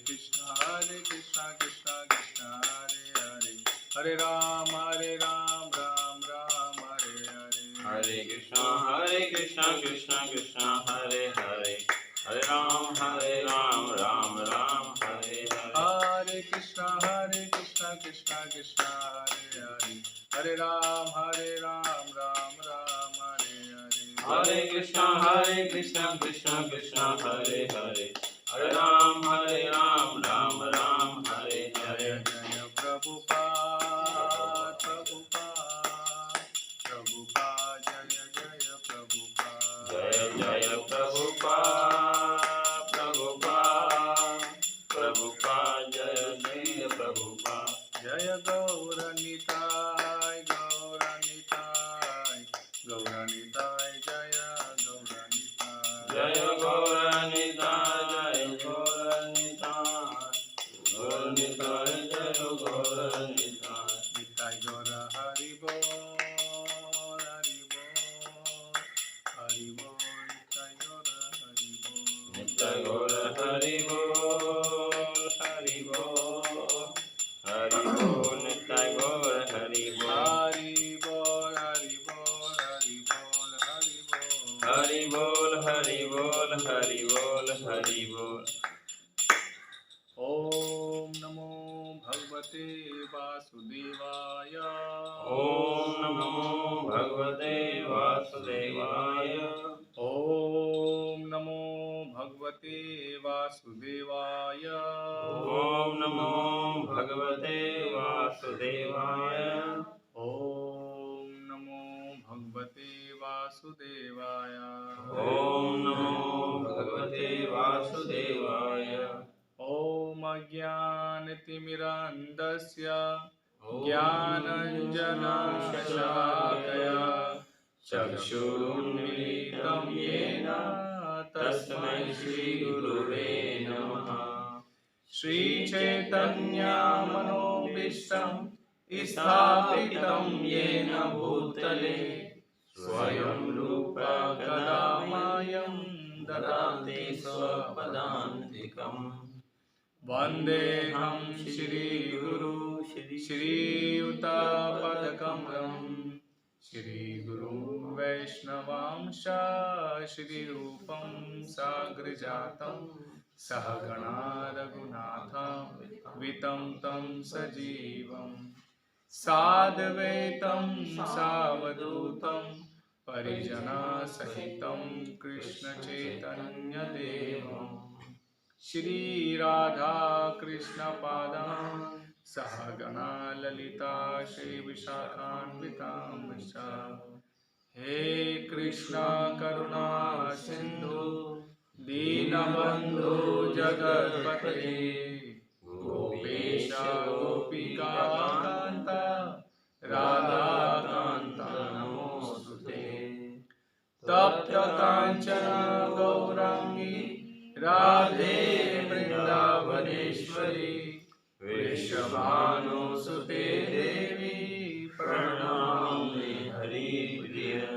Krishna Krishna Krishna Hare Hare, Hare Ram Ram Ram Hare Hare, Hare Krishna Krishna Krishna Hare Hare, Hare Ram Ram Ram Hare Hare. Hare Krishna Krishna Krishna Hare Hare, Hare Ram Ram Ram Hare Hare. Hare Krishna Krishna Krishna Hare Hare, Hare Ram Ram Ram Hare Hare. Jaya Prabhupada, Prabhupada, Prabhupada, Jaya Prabhupada. Jaya Prabhupada, Prabhupada, Prabhupada, Jaya Prabhupada. Jaya Gaura Nitai, Gaura Nitai, Gaura Nitai, Jaya Gaura Nitai. Jaya Gaura Nitai, Gaura Nitai, Gaura Nitai, Jaya Gaura Nitai. Nitai Gaura Hari Bol, Hari Bol, Hari Bol, Nitai Gaura Hari Bol. Nitai Gaura Hari Bol, Hari Bol, Hari Bol, Nitai Gaura Hari Bol. Hari Bol, Hari Bol, Hari Bol, Hari Bol. Hari Bol, Hari Bol, Hari Bol, Hari Bol. Om Namo Bhagavate Vasudevaya. Om Namo Bhagavate Vasudevaya. Om Namo Bhagavate Vasudevaya. Om Namo Bhagavate Vasudevaya. Om Namo Bhagavate Vasudevaya. Om Namo Bhagavate Vasudevaya. Om Ajnanatimirandasya Jnananjanashakaya Chakshurunmilitam Yena Tasmai Shri Gurave Namaha. Shri Chaitanya Manobishtam Sthapitam Yena Bhutale Swayam Rupa Kadamayam Dadati Swapadantikam. Vandeham Shri Guru Shri Uttapadakam Shri Guru Vaishnavamsha Shri Rupam Sagrajatam Sahagana Raghunatham Vitam Tam Sajivam Sadvaitam Savadutam Parijana Sahitam Krishna Chaitanya Devam Shri Radha Krishna Padam Sahagana Lalita Shri Vishakhanvitam Vishya. He Krishna Karuna Sindhu Dinabandhu Jagatpate Gopesha Gopika Kanta Radha Kanta Namostute Tapta Kanchana Gaurangi Radhe Vrindavaneshwari Vrishabhanusute Devi Pranamami Haripriya.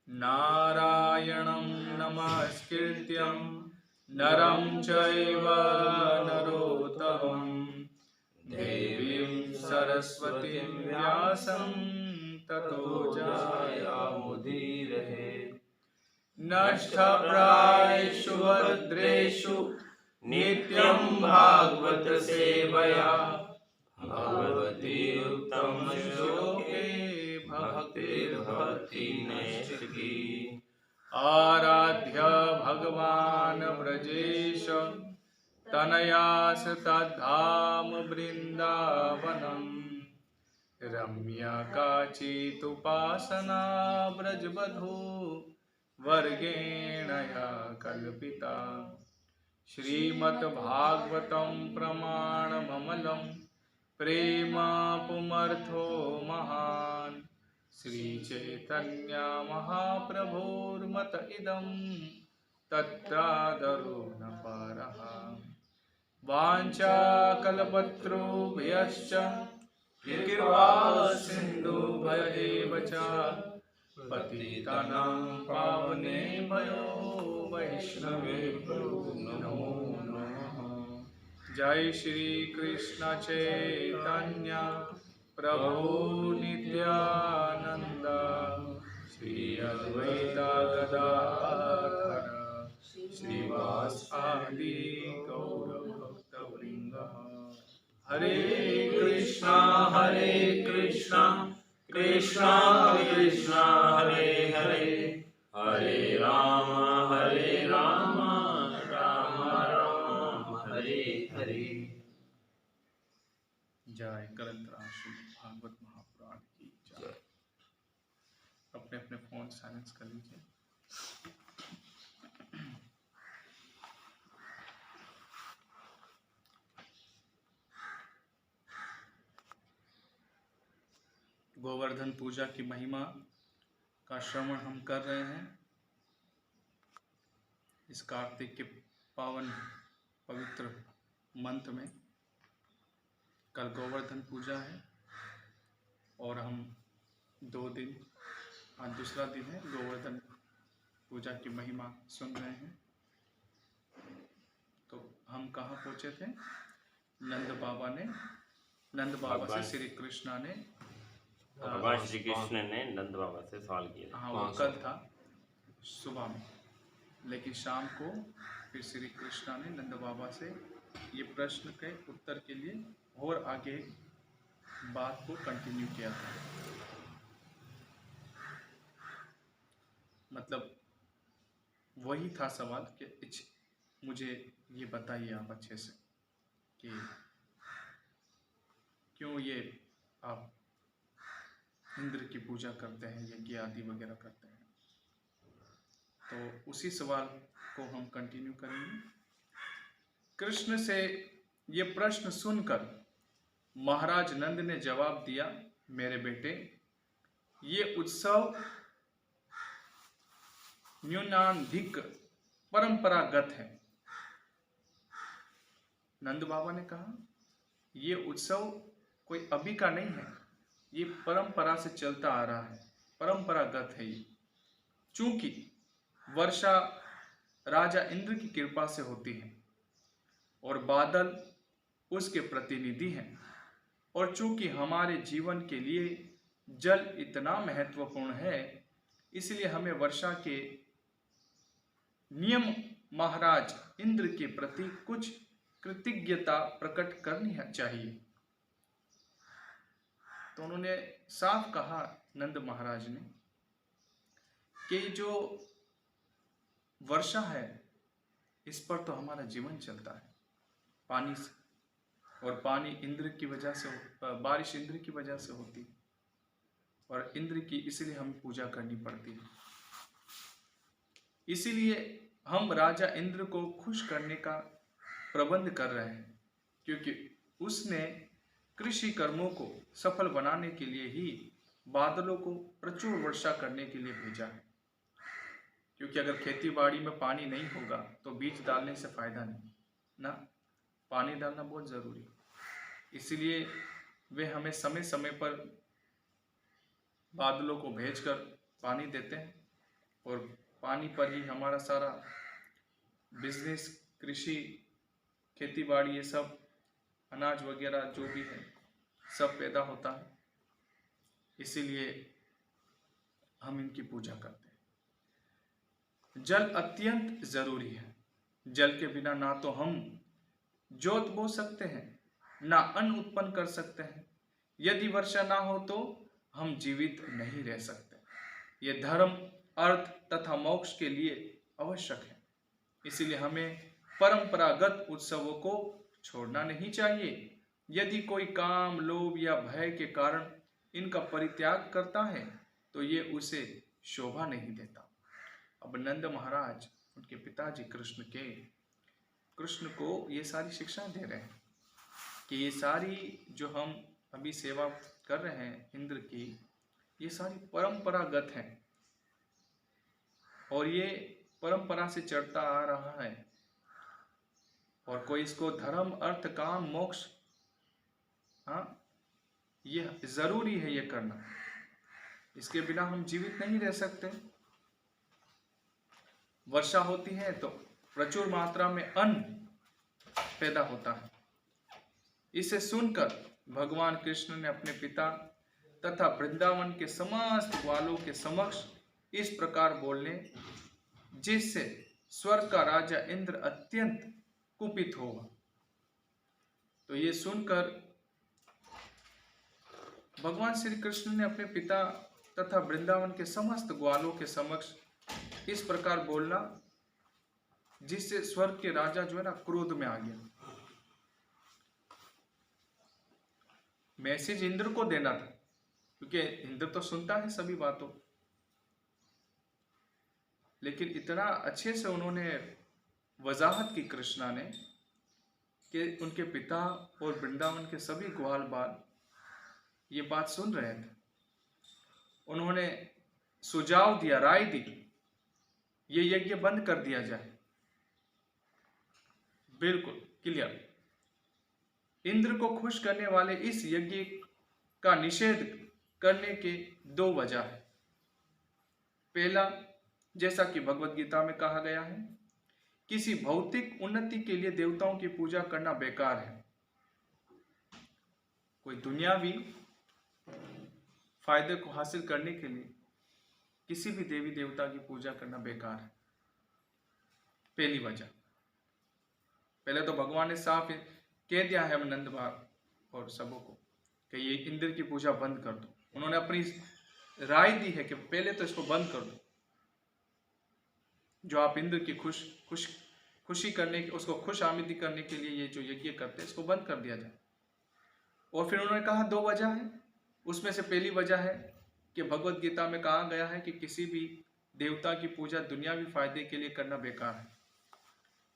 Narayanam Namaskrityam Naram Chaiva Narottamam Devim Saraswatim Vyasam Tato Jayamudirahe. Nashtaprayeshu Bhadreshu Nityam Bhagavad Sevaya Bhagavati Uttam Shloke Bhaktir Bhakti Naistaki. Aradhya Bhagavan Brajesha Tanayas Tadham Vrindavanam Ramya Kachitupasana Brajbadhu Vargenaya Kalpita. Shrimat Bhagavatam Pramanamamalam Prema Pumartho Mahan. Shri Chaitanya Mahaprabhur Mata Idam Tatradaruna Paraha. Vancha Kalpatrubhyascha Kirpa Sindhu Bhayevacha Patitanam Pavane Bhayo Vaishnave Namo Namaha. जय श्री कृष्ण चैतन्य प्रभु नित्यानंद श्री अद्वैता गदाधर श्रीवासादि गौर भक्त वृंद। हरे कृष्णा कृष्णा कृष्णा हरे हरे, हरे राम राम राम हरे हरे। जय ग्रंथराज श्रीमद् भागवत महापुराण की जय। अपने अपने phone silence कर लीजिए। गोवर्धन पूजा की महिमा का श्रवण हम कर रहे हैं इस कार्तिक के पावन पवित्र मंथ में। कल गोवर्धन पूजा है और हम 2 दिन, आज दूसरा दिन है, गोवर्धन पूजा की महिमा सुन रहे हैं। तो हम कहाँ पहुँचे थे? नंद बाबा से श्री कृष्णा ने, भगवान श्री कृष्ण ने नंद बाबा से सवाल किया। हाँ, वो कल था सुबह में, लेकिन शाम को फिर श्री कृष्णा ने नंद बाबा से ये प्रश्न के उत्तर के लिए और आगे बात को कंटिन्यू किया था। मतलब वही था सवाल कि मुझे ये बताइए आप अच्छे से कि क्यों ये आप इंद्र की पूजा करते हैं, यज्ञ आदि वगैरह करते हैं। तो उसी सवाल को हम कंटिन्यू करेंगे। कृष्ण से ये प्रश्न सुनकर महाराज नंद ने जवाब दिया, मेरे बेटे, ये उत्सव न्यूनाधिक परंपरागत है। नंद बाबा ने कहा, ये उत्सव कोई अभी का नहीं है, ये परंपरा से चलता आ रहा है, परंपरागत है ये। चूंकि वर्षा राजा इंद्र की कृपा से होती है और बादल उसके प्रतिनिधि हैं, और चूंकि हमारे जीवन के लिए जल इतना महत्वपूर्ण है, इसलिए हमें वर्षा के नियम महाराज इंद्र के प्रति कुछ कृतज्ञता प्रकट करनी चाहिए। तो उन्होंने साफ कहा, नंद महाराज ने, कि जो वर्षा है इस पर तो हमारा जीवन चलता है, पानी से, और पानी इंद्र की वजह से, बारिश इंद्र की वजह से होती है, और इंद्र की इसलिए हमें पूजा करनी पड़ती है। इसीलिए हम राजा इंद्र को खुश करने का प्रबंध कर रहे हैं, क्योंकि उसने कृषि कर्मों को सफल बनाने के लिए ही बादलों को प्रचुर वर्षा करने के लिए भेजा है। क्योंकि अगर खेती बाड़ी में पानी नहीं होगा तो बीज डालने से फायदा नहीं ना, पानी डालना बहुत जरूरी है। इसलिए वे हमें समय समय पर बादलों को भेजकर पानी देते हैं, और पानी पर ही हमारा सारा बिजनेस, कृषि, खेती बाड़ी, ये सब अनाज वगैरह जो भी है सब पैदा होता है। इसीलिए हम इनकी पूजा करते हैं। जल अत्यंत जरूरी है। जल के बिना ना तो हम जोत बो सकते हैं, ना अन्न उत्पन्न कर सकते हैं। यदि वर्षा ना हो तो हम जीवित नहीं रह सकते। ये धर्म, अर्थ तथा मोक्ष के लिए आवश्यक है। इसीलिए हमें परंपरागत उत्सवों को छोड़ना नहीं चाहिए। यदि कोई काम, लोभ या भय के कारण इनका परित्याग करता है तो ये उसे शोभा नहीं देता। अब नंद महाराज, उनके पिताजी कृष्ण को ये सारी शिक्षा दे रहे हैं कि ये सारी जो हम अभी सेवा कर रहे हैं इंद्र की, ये सारी परंपरागत है, और ये परंपरा से चढ़ता आ रहा है, और कोई इसको धर्म, अर्थ, काम, मोक्ष, ये जरूरी है ये करना। इसके बिना हम जीवित नहीं रह सकते। वर्षा होती है तो प्रचुर मात्रा में अन्न पैदा होता है, इसे सुनकर भगवान कृष्ण ने अपने पिता तथा वृंदावन के समस्त ग्वालों के समक्ष इस प्रकार बोलने, जिससे स्वर्ग का राजा इंद्र अत्यंत कुपित होगा। तो ये सुनकर भगवान श्री कृष्ण ने अपने पिता तथा वृंदावन के समस्त ग्वालों के समक्ष इस प्रकार बोलना, जिससे स्वर्ग के राजा जो है ना क्रोध में आ गया। मैसेज इंद्र को देना था, क्योंकि इंद्र तो सुनता है सभी बातों, लेकिन इतना अच्छे से उन्होंने वजाहत की कृष्णा ने कि उनके पिता और वृंदावन के सभी ग्वाल बाल ये बात सुन रहे थे। उन्होंने सुझाव दिया, राय दी, ये यज्ञ बंद कर दिया जाए। बिल्कुल क्लियर। इंद्र को खुश करने वाले इस यज्ञ का निषेध करने के दो वजह है। पहला, जैसा कि भगवत गीता में कहा गया है, किसी भौतिक उन्नति के लिए देवताओं की पूजा करना बेकार है। कोई दुनियावी फायदे को हासिल करने के लिए किसी भी देवी देवता की पूजा करना बेकार है। पहली वजह। पहले तो भगवान ने साफ कह दिया है नंद बाब और सबों को कि ये इंद्र की पूजा बंद कर दो। उन्होंने अपनी राय दी है कि पहले तो इसको बंद कर दो, जो आप इंद्र की खुशी करने, उसको खुश आमदी करने के लिए ये जो यज्ञ करते हैं, इसको बंद कर दिया जाए। और फिर उन्होंने कहा दो वजह है। उसमें से पहली वजह है कि भगवत गीता में कहा गया है कि किसी भी देवता की पूजा दुनियावी फायदे के लिए करना बेकार है।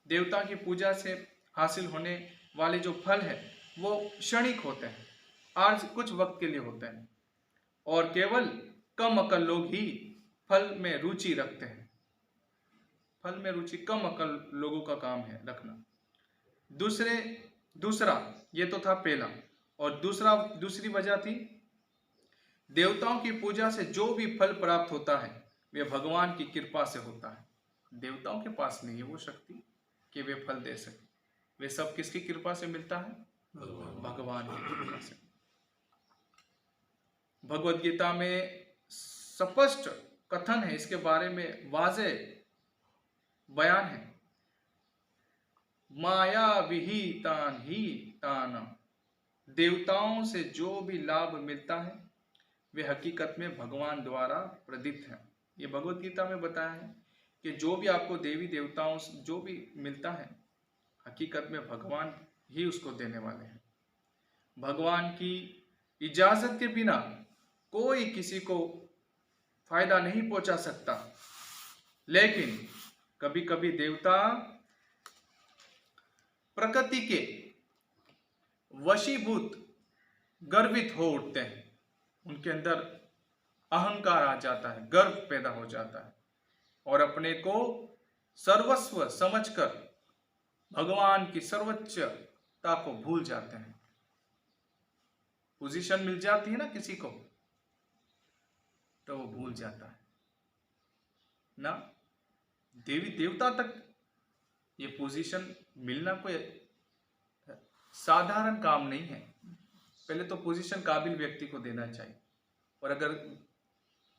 देवता की पूजा से हासिल होने वाले जो फल है वो क्षणिक होते हैं, आज कुछ वक्त के लिए होते हैं, और केवल कम अकल लोग ही फल में रुचि रखते हैं। फल में रुचि कम अकल लोगों का काम है रखना। दूसरा ये तो था पहला, और दूसरी वजह थी, देवताओं की पूजा से जो भी फल प्राप्त होता है वे भगवान की कृपा से होता है। देवताओं के पास नहीं है वो शक्ति कि वे फल दे सके। वे सब किसकी कृपा से मिलता है? भगवान की कृपा से। भगवत गीता में स्पष्ट कथन है, इसके बारे में वाज़ेह बयान है। माया विहितान ही तान, देवताओं से जो भी लाभ मिलता है वे हकीकत में भगवान द्वारा प्रदत्त है। ये भगवत गीता में बताया है कि जो भी आपको देवी देवताओं से जो भी मिलता है, हकीकत में भगवान ही उसको देने वाले हैं। भगवान की इजाजत के बिना कोई किसी को फायदा नहीं पहुंचा सकता। लेकिन कभी कभी देवता प्रकृति के वशीभूत गर्वित हो उठते हैं, उनके अंदर अहंकार आ जाता है, गर्व पैदा हो जाता है, और अपने को सर्वस्व समझकर भगवान की सर्वोच्चता को भूल जाते हैं। पोजीशन मिल जाती है ना किसी को, तो वो भूल जाता है ना। देवी देवता तक ये पोजीशन मिलना कोई साधारण काम नहीं है। पहले तो पोजीशन काबिल व्यक्ति को देना चाहिए, और अगर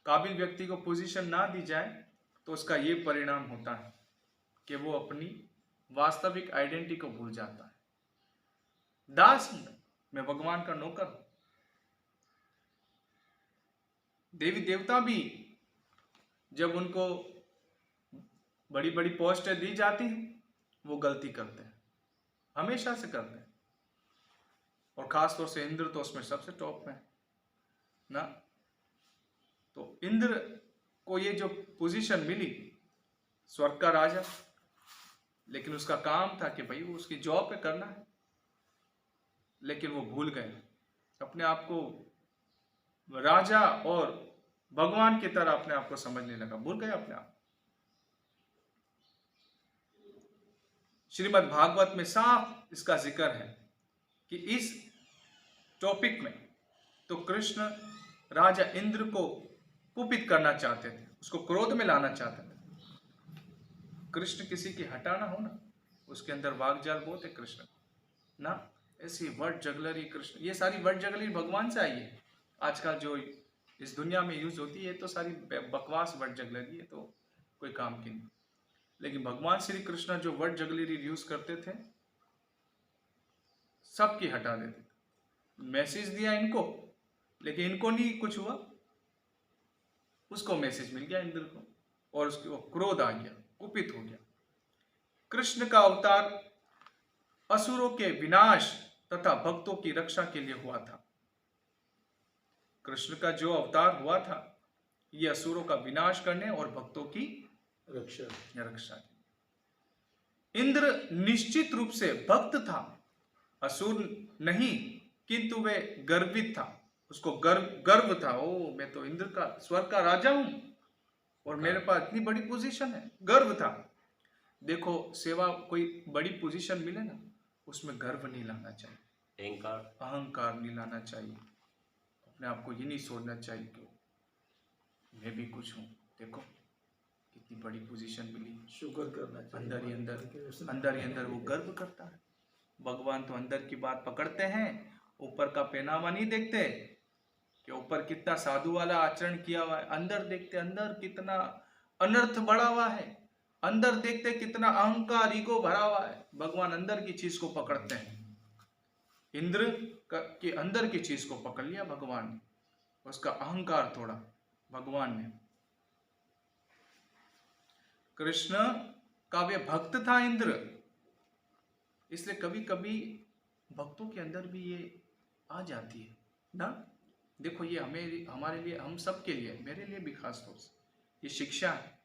काबिल व्यक्ति को पोजीशन ना दी जाए तो उसका ये परिणाम होता है कि वो अपनी वास्तविक आइडेंटिटी को भूल जाता है। दास हूं मैं भगवान का नौकर हूं। देवी देवता भी जब उनको बड़ी बड़ी पोस्टें दी जाती हैं, वो गलती करते हैं, हमेशा से करते हैं, और खास तौर से इंद्र तो उसमें सबसे टॉप में ना। तो इंद्र को ये जो पोजीशन मिली, स्वर्ग का राजा, लेकिन उसका काम था कि भाई वो उसकी जॉब पे करना है, लेकिन वो भूल गए अपने आप को, राजा और भगवान की तरह अपने आप को समझने लगा, भूल गए अपने आप। श्रीमद् भागवत में साफ इसका जिक्र है कि इस टॉपिक में तो कृष्ण राजा इंद्र को कुपित करना चाहते थे, उसको क्रोध में लाना चाहते थे। कृष्ण किसी की हटाना हो ना, उसके अंदर वागजाल बहुत है कृष्ण ना, ऐसी वर्ड जगलरी कृष्ण, ये सारी वर्ड जगलरी भगवान से आई है। आजकल जो इस दुनिया में यूज होती है तो सारी बकवास वर्ड जगलरी है, तो कोई काम की नहीं। लेकिन भगवान श्री कृष्ण जो वर्ड जगलरी यूज करते थे सबकी हटा देते थे। मैसेज दिया इनको, लेकिन इनको नहीं कुछ हुआ, उसको मैसेज मिल गया इंद्र को, और उसको क्रोध आ गया, कुपित हो गया। कृष्ण का अवतार असुरों के विनाश तथा भक्तों की रक्षा के लिए हुआ था। कृष्ण का जो अवतार हुआ था ये असुरों का विनाश करने और भक्तों की रक्षा। इंद्र निश्चित रूप से भक्त था, असुर नहीं, किंतु वे गर्वित था, उसको गर्व था। ओ, मैं तो इंद्र का, स्वर्ग का राजा हूं और मेरे पास इतनी बड़ी पोजीशन है, गर्व था। देखो, सेवा कोई बड़ी पोजीशन मिले ना, उसमें गर्व नहीं लाना चाहिए, अहंकार नहीं लाना चाहिए, अपने आप को ये नहीं सोचना चाहिए कि मैं भी कुछ हूँ, देखो कितनी बड़ी पोजीशन मिली, शुक्र करना चाहिए। अंदर ही अंदर वो गर्व करता है। भगवान तो अंदर की बात पकड़ते हैं, ऊपर का पहनावा नहीं देखते कि ऊपर कितना साधु वाला आचरण किया हुआ है, अंदर देखते अंदर कितना अनर्थ बढ़ा हुआ है, अंदर देखते कितना अहंकार ईगो भरा हुआ है। भगवान अंदर की चीज को पकड़ते हैं। इंद्र के अंदर की चीज को पकड़ लिया भगवान ने, उसका अहंकार तोड़ा भगवान ने। कृष्ण का वे भक्त था इंद्र, इसलिए कभी कभी भक्तों के अंदर भी ये आ जाती है ना। देखो, ये हमारे लिए, हम सब के लिए, मेरे लिए भी खास तौर से ये शिक्षा है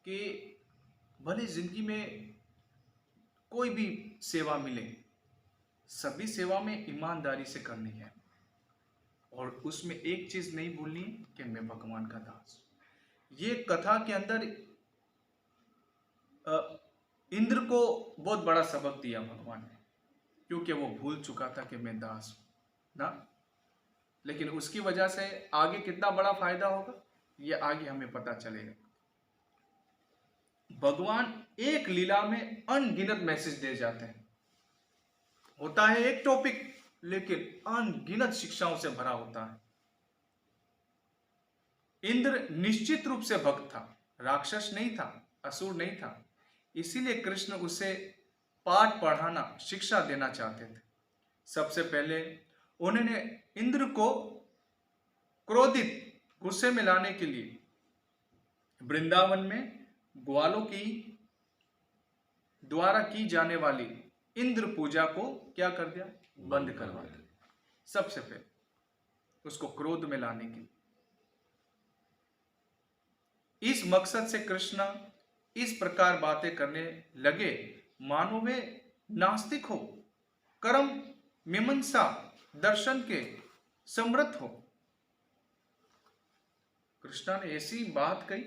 कि भले जिंदगी में कोई भी सेवा मिले, सभी सेवा में ईमानदारी से करनी है, और उसमें एक चीज नहीं भूलनी कि मैं भगवान का दास। ये कथा के अंदर इंद्र को बहुत बड़ा सबक दिया भगवान ने, क्योंकि वो भूल चुका था कि मैं दास हूं ना। लेकिन उसकी वजह से आगे कितना बड़ा फायदा होगा ये आगे हमें पता चलेगा। भगवान एक लीला में अनगिनत मैसेज दे जाते हैं। होता है एक टॉपिक, लेकिन अनगिनत शिक्षाओं से भरा होता है। इंद्र निश्चित रूप से भक्त था, राक्षस नहीं था, असुर नहीं था, इसीलिए कृष्ण उसे पाठ पढ़ाना, शिक्षा देना चाहते थे। सबसे पहले उन्होंने इंद्र को क्रोधित, गुस्से में लाने के लिए वृंदावन में ग्वालों की द्वारा की जाने वाली इंद्र पूजा को क्या कर दिया, बंद करवा दिया। सबसे पहले उसको क्रोध में लाने के लिए, इस मकसद से कृष्ण इस प्रकार बातें करने लगे मानो वे नास्तिक हो, कर्म मीमांसा दर्शन के समर्थ हो। कृष्णा ने ऐसी बात कही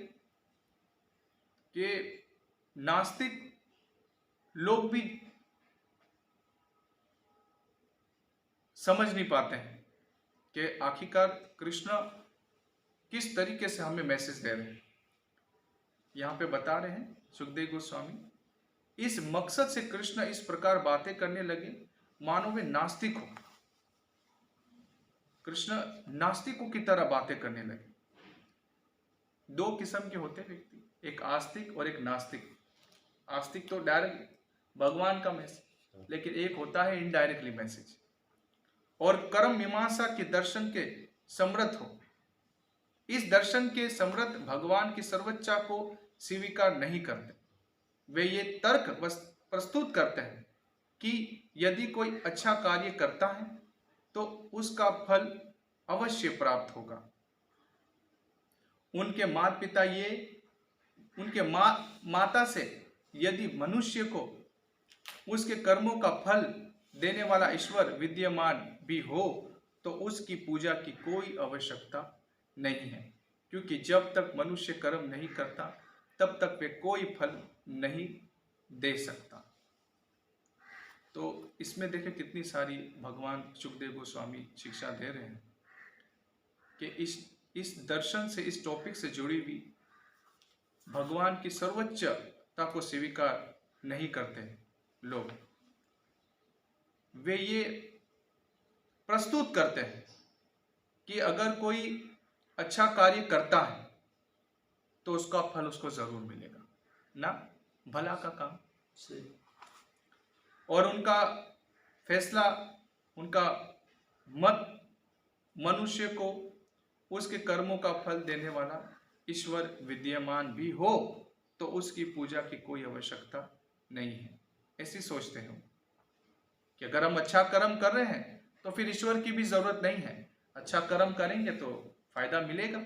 कि नास्तिक लोग भी समझ नहीं पाते हैं कि आखिरकार कृष्ण किस तरीके से हमें मैसेज दे रहे हैं। यहां पे बता रहे हैं सुखदेव गोस्वामी, इस मकसद से कृष्ण इस प्रकार बातें करने लगे मानो वे नास्तिक हो। कृष्ण नास्तिकों की तरह बातें करने लगे। दो किस्म के होते व्यक्ति, एक आस्तिक और एक नास्तिक। आस्तिक तो डायरेक्ट भगवान का मैसेज, लेकिन एक होता है इनडायरेक्टली मैसेज। और कर्म मीमांसा के दर्शन के समर्थ हो। इस दर्शन के समर्थ भगवान की सर्वोच्चा को स्वीकार नहीं करते। वे ये तर्क प्रस्तुत करते हैं कि यदि कोई अच्छा कार्य करता है तो उसका फल अवश्य प्राप्त होगा। उनके माता पिता उनके माता से यदि मनुष्य को उसके कर्मों का फल देने वाला ईश्वर विद्यमान भी हो तो उसकी पूजा की कोई आवश्यकता नहीं है, क्योंकि जब तक मनुष्य कर्म नहीं करता तब तक वे कोई फल नहीं दे सकता। तो इसमें देखें कितनी सारी भगवान सुखदेव गोस्वामी शिक्षा दे रहे हैं कि इस दर्शन से, इस टॉपिक से जुड़ी हुई भगवान की सर्वोच्चता को स्वीकार नहीं करते लोग। वे ये प्रस्तुत करते हैं कि अगर कोई अच्छा कार्य करता है तो उसका फल उसको जरूर मिलेगा ना, भला का काम। और उनका फैसला, उनका मत मनुष्य को उसके कर्मों का फल देने वाला ईश्वर विद्यमान भी हो तो उसकी पूजा की कोई आवश्यकता नहीं है। ऐसी सोचते हैं कि अगर हम अच्छा कर्म कर रहे हैं तो फिर ईश्वर की भी जरूरत नहीं है, अच्छा कर्म करेंगे तो फायदा मिलेगा।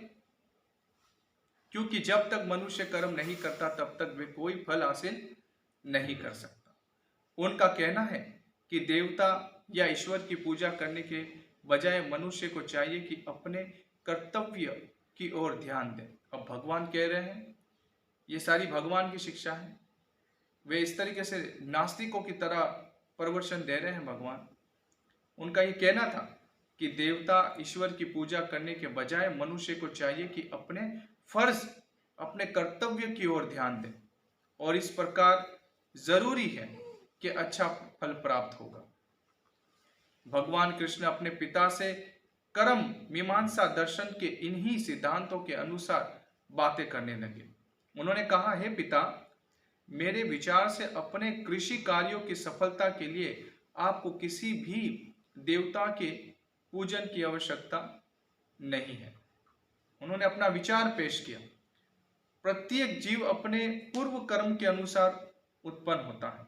क्योंकि जब तक मनुष्य कर्म नहीं करता तब तक वे कोई फल हासिल नहीं कर सकता। उनका कहना है कि देवता या ईश्वर की पूजा करने के बजाय मनुष्य को चाहिए कि अपने कर्तव्य की ओर ध्यान दें। अब भगवान कह रहे हैं, ये सारी भगवान की शिक्षा है। वे इस तरीके से नास्तिकों की तरह प्रवचन दे रहे हैं भगवान। उनका ये कहना था कि देवता ईश्वर की पूजा करने के बजाय मनुष्य को चाहिए कि अपने फर्ज, अपने कर्तव्य की ओर ध्यान दें और इस प्रकार जरूरी है कि अच्छा फल प्राप्त होगा। भगवान कृष्ण अपने पिता से कर्म मीमांसा दर्शन के इन्हीं सिद्धांतों के अनुसार बातें करने लगे। उन्होंने कहा, हे पिता, मेरे विचार से अपने कृषि कार्यों की सफलता के लिए आपको किसी भी देवता के पूजन की आवश्यकता नहीं है। उन्होंने अपना विचार पेश किया। प्रत्येक जीव अपने पूर्व कर्म के अनुसार उत्पन्न होता है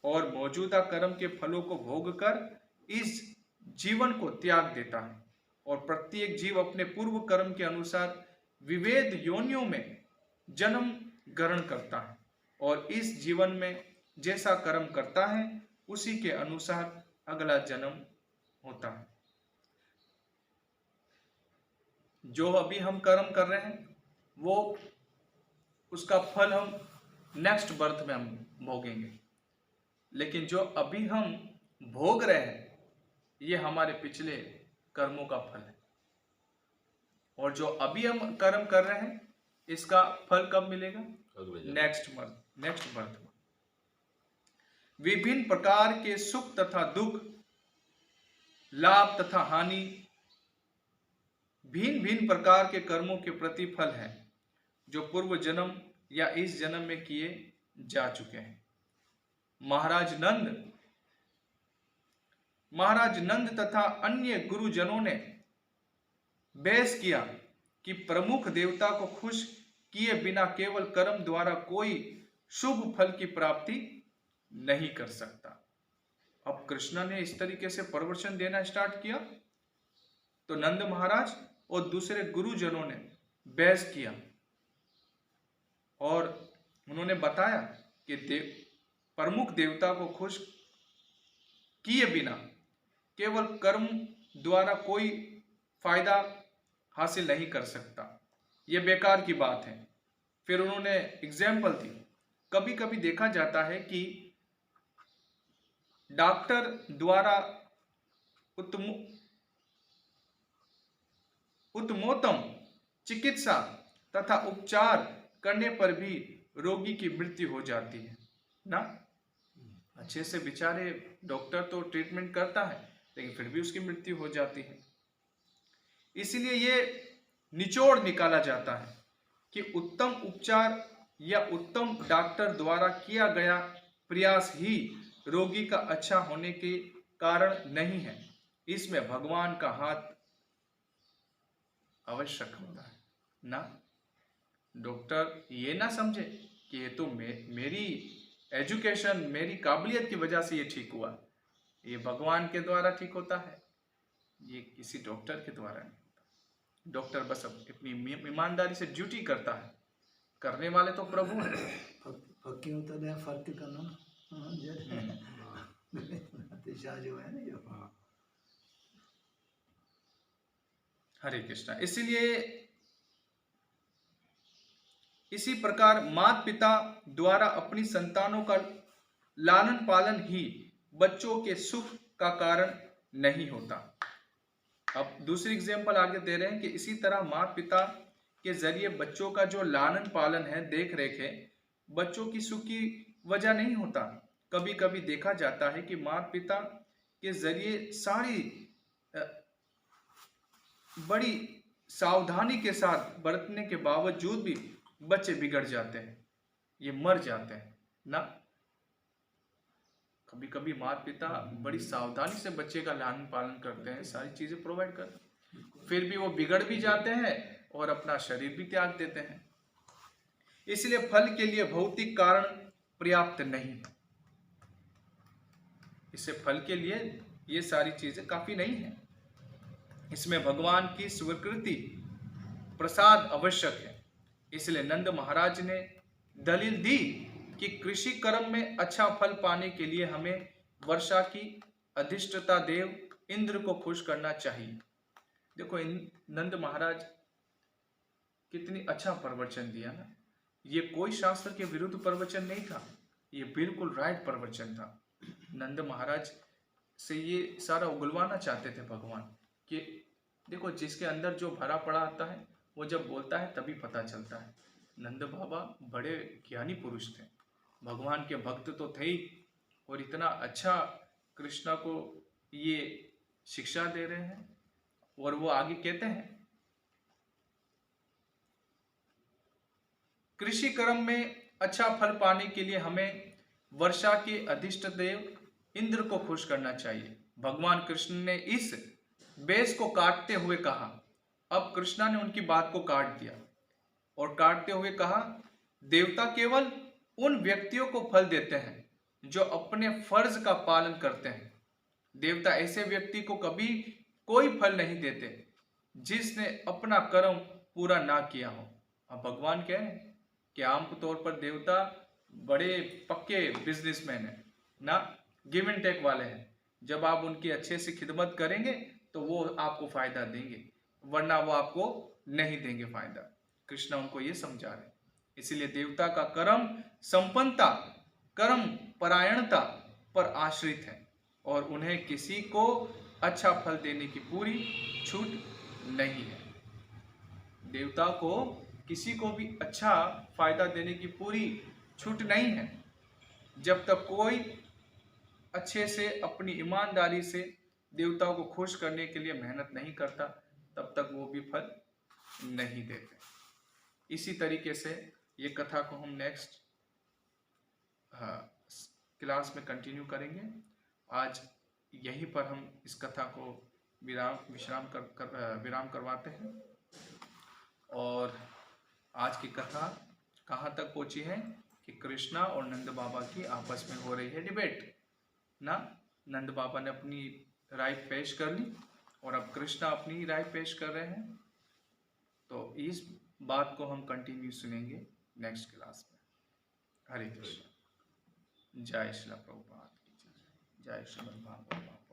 और मौजूदा कर्म के फलों को भोगकर इस जीवन को त्याग देता है और प्रत्येक जीव अपने पूर्व कर्म के अनुसार विविध योनियों में जन्म ग्रहण करता है और इस जीवन में जैसा कर्म करता है उसी के अनुसार अगला जन्म होता है। जो अभी हम कर्म कर रहे हैं वो उसका फल हम नेक्स्ट बर्थ में हम भोगेंगे, लेकिन जो अभी हम भोग रहे हैं ये हमारे पिछले कर्मों का फल है। और जो अभी हम कर्म कर रहे हैं इसका फल कब मिलेगा? नेक्स्ट बर्थ में। विभिन्न प्रकार के सुख तथा दुख, लाभ तथा हानि भिन्न भिन्न प्रकार के कर्मों के प्रतिफल हैं जो पूर्व जन्म या इस जन्म में किए जा चुके हैं। महाराज नंद तथा अन्य गुरुजनों ने बहस किया कि प्रमुख देवता को खुश किए बिना केवल कर्म द्वारा कोई शुभ फल की प्राप्ति नहीं कर सकता। अब कृष्ण ने इस तरीके से प्रवचन देना स्टार्ट किया तो नंद महाराज और दूसरे गुरुजनों ने बहस किया और उन्होंने बताया कि प्रमुख देवता को खुश किए बिना केवल कर्म द्वारा कोई फायदा हासिल नहीं कर सकता, यह बेकार की बात है। फिर उन्होंने एग्जाम्पल दी। कभी कभी देखा जाता है कि डॉक्टर द्वारा उत्तमोत्तम चिकित्सा तथा उपचार करने पर भी रोगी की मृत्यु हो जाती है ना। अच्छे से बेचारे डॉक्टर तो ट्रीटमेंट करता है लेकिन फिर भी उसकी मृत्यु हो जाती है। इसलिए ये निचोड़ निकाला जाता है कि उत्तम उपचार या उत्तम डॉक्टर द्वारा किया गया प्रयास ही रोगी का अच्छा होने के कारण नहीं है, इसमें भगवान का हाथ आवश्यक होता है ना। डॉक्टर ये ना समझे कि ये तो मेरी एजुकेशन, मेरी काबिलियत की वजह से ये ठीक हुआ, ये भगवान के द्वारा ठीक होता है, ये किसी डॉक्टर के द्वारा नहीं होता। डॉक्टर बस अपनी ईमानदारी से ड्यूटी करता है, करने वाले तो प्रभु हैं। पक्की होता है फर्क करना जो है ना जो। हरे कृष्णा। इसलिए इसी प्रकार माता पिता द्वारा अपनी संतानों का लालन पालन ही बच्चों के सुख का कारण नहीं होता। अब दूसरी एग्जाम्पल आगे दे रहे हैं कि इसी तरह माता पिता के जरिए बच्चों का जो लालन पालन है, देख रेख है, बच्चों की सुख की वजह नहीं होता। कभी कभी देखा जाता है कि माता पिता के जरिए सारी बड़ी सावधानी के साथ बरतने के बावजूद भी बच्चे बिगड़ जाते हैं, ये मर जाते हैं ना। कभी कभी माता पिता बड़ी सावधानी से बच्चे का लालन पालन करते हैं, सारी चीजें प्रोवाइड करते हैं, फिर भी वो बिगड़ भी जाते हैं और अपना शरीर भी त्याग देते हैं। इसलिए फल के लिए भौतिक कारण पर्याप्त नहीं है। इससे फल के लिए ये सारी चीजें काफी नहीं है। इसमें भगवान की स्वीकृति प्रसाद आवश्यक है। इसलिए नंद महाराज ने दलील दी कि कृषि कर्म में अच्छा फल पाने के लिए हमें वर्षा की अधिष्ठाता देव इंद्र को खुश करना चाहिए। देखो नंद महाराज कितनी अच्छा प्रवचन दिया ना। ये कोई शास्त्र के विरुद्ध प्रवचन नहीं था, ये बिल्कुल राइट प्रवचन था। नंद महाराज से ये सारा उगलवाना चाहते थे भगवान कि देखो जिसके अंदर जो भरा पड़ा आता है वो जब बोलता है तभी पता चलता है। नंद बाबा बड़े ज्ञानी पुरुष थे, भगवान के भक्त तो थे ही, और इतना अच्छा कृष्णा को ये शिक्षा दे रहे हैं। और वो आगे कहते हैं, कृषि कर्म में अच्छा फल पाने के लिए हमें वर्षा के अधिष्ठ देव इंद्र को खुश करना चाहिए। भगवान कृष्ण ने इस बेस को काटते हुए कहा। अब कृष्णा ने उनकी बात को काट दिया और काटते हुए कहा, देवता केवल उन व्यक्तियों को फल देते हैं जो अपने फर्ज का पालन करते हैं। देवता ऐसे व्यक्ति को कभी कोई फल नहीं देते जिसने अपना कर्म पूरा ना किया हो। अब भगवान कह रहे हैं कि आमतौर पर देवता बड़े पक्के बिजनेसमैन हैं ना, गिव एंड टेक वाले हैं। जब आप उनकी अच्छे से खिदमत करेंगे तो वो आपको फायदा देंगे, वरना वो आपको नहीं देंगे फायदा। कृष्ण उनको ये समझा रहे। इसलिए देवता का कर्म संपन्नता, कर्म परायणता पर आश्रित है और उन्हें किसी को अच्छा फल देने की पूरी छूट नहीं है। देवता को किसी को भी अच्छा फायदा देने की पूरी छूट नहीं है। जब तक कोई अच्छे से अपनी ईमानदारी से देवताओं को खुश करने के लिए मेहनत नहीं करता, तब तक वो भी फल नहीं देते। इसी तरीके से ये कथा को हम नेक्स्ट क्लास में कंटिन्यू करेंगे। आज यहीं पर हम इस कथा को विराम करवाते हैं। और आज की कथा कहाँ तक पहुंची है कि कृष्णा और नंद बाबा की आपस में हो रही है डिबेट ना। नंद बाबा ने अपनी राय पेश कर ली और अब कृष्णा अपनी राय पेश कर रहे हैं। तो इस बात को हम कंटिन्यू सुनेंगे नेक्स्ट क्लास में। हरे कृष्ण। जय श्री प्रभुपाद की जय, जय श्रीमद् भागवत।